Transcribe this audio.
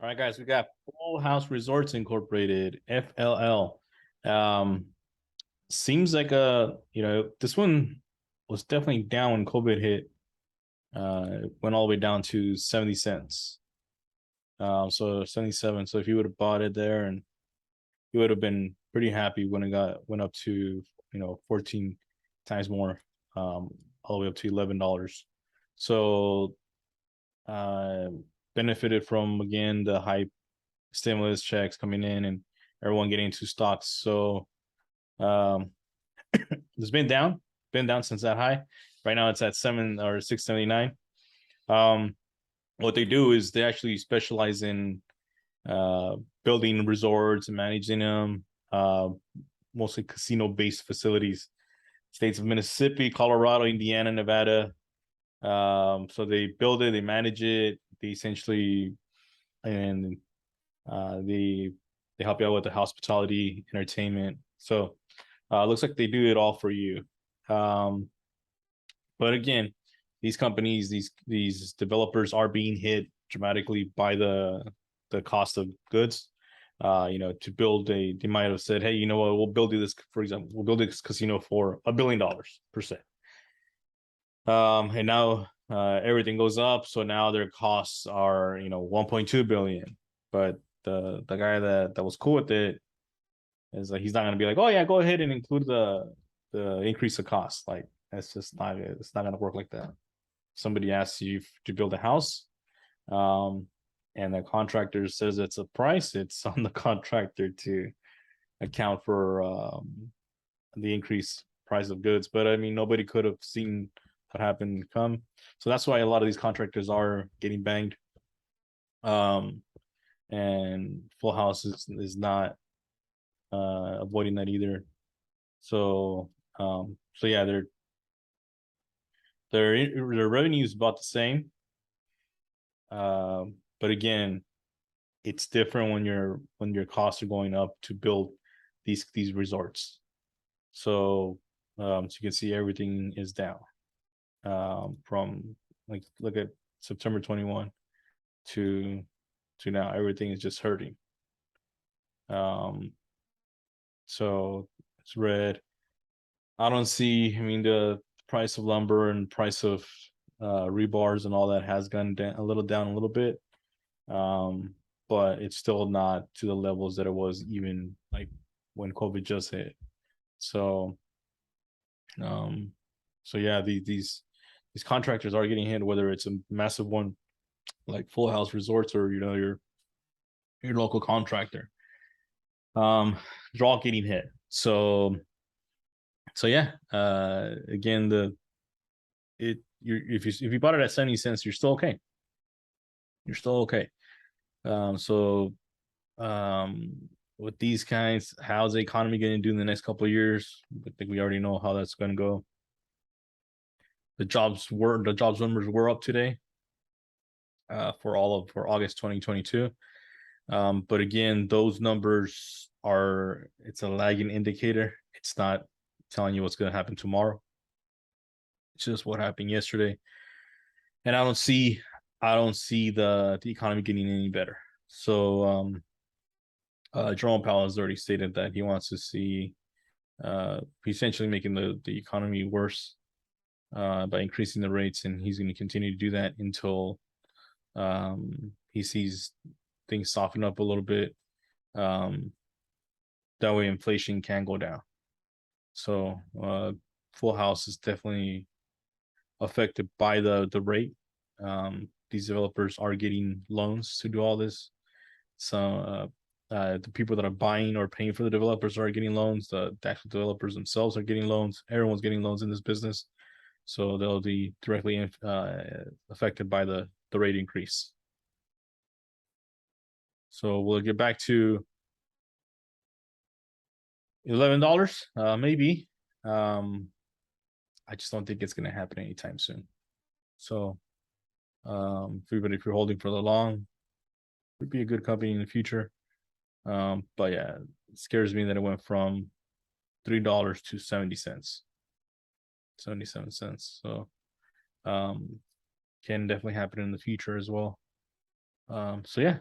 All right, guys, we got Full House Resorts Incorporated, FLL. Seems like this one was definitely down when COVID hit. It went all the way down to 70 cents. So 77. So if you would have bought it there, and you would have been pretty happy when it went up to 14 times more, all the way up to $11. So uh benefited from, again, the hype, stimulus checks coming in, and everyone getting into stocks. So um it's been down since that high. Right now it's at 679. What they do is they actually specialize in building resorts and managing them, mostly casino based facilities. States of Mississippi, Colorado, Indiana, Nevada. So they build it, they manage it, they essentially, and they help you out with the hospitality, entertainment. So it looks like they do it all for you. But again, these companies, these developers are being hit dramatically by the cost of goods. To build they might have said, hey, you know what, we'll build you this, for example, we'll build this casino for $1 billion per se. And now everything goes up, so now their costs are 1.2 billion. But the guy that was cool with it is like, he's not gonna be like, oh yeah, go ahead and include the increase of cost. Like, that's just not, it's not gonna work like that. Somebody asks you to build a house, and the contractor says it's a price, it's on the contractor to account for the increased price of goods. But I mean, nobody could have seen what happened come. So that's why a lot of these contractors are getting banged. And Full House is not avoiding that either. So yeah, their revenue is about the same. But again, it's different when your costs are going up to build these resorts. So you can see everything is down, from, like, look at September 21 to now. Everything is just hurting. So it's red. I don't see, I mean, the price of lumber and price of rebars and all that has gone down a little bit. But it's still not to the levels that it was even like when COVID just hit. So yeah, these contractors are getting hit, whether it's a massive one like Full House Resorts or your local contractor. They're all getting hit. So yeah, again, if you bought it at 70 cents, you're still okay. You're still okay. So with these kinds, how's the economy going to do in the next couple of years? I think we already know how that's going to go. The jobs numbers were up today, for August 2022. But again, those numbers it's a lagging indicator. It's not telling you what's going to happen tomorrow. It's just what happened yesterday. And I don't see the economy getting any better. So Jerome Powell has already stated that he wants to see essentially making the economy worse by increasing the rates, and he's going to continue to do that until he sees things soften up a little bit. That way inflation can go down. So Full House is definitely affected by the rate. These developers are getting loans to do all this. So the people that are buying or paying for the developers are getting loans. The actual developers themselves are getting loans. Everyone's getting loans in this business. So they'll be directly affected by the rate increase. So we'll get back to $11, maybe. I just don't think it's going to happen anytime soon. So if you're holding for the long, it would be a good company in the future. But yeah, it scares me that it went from $3 to 70 cents, 77 cents. So can definitely happen in the future as well. So yeah,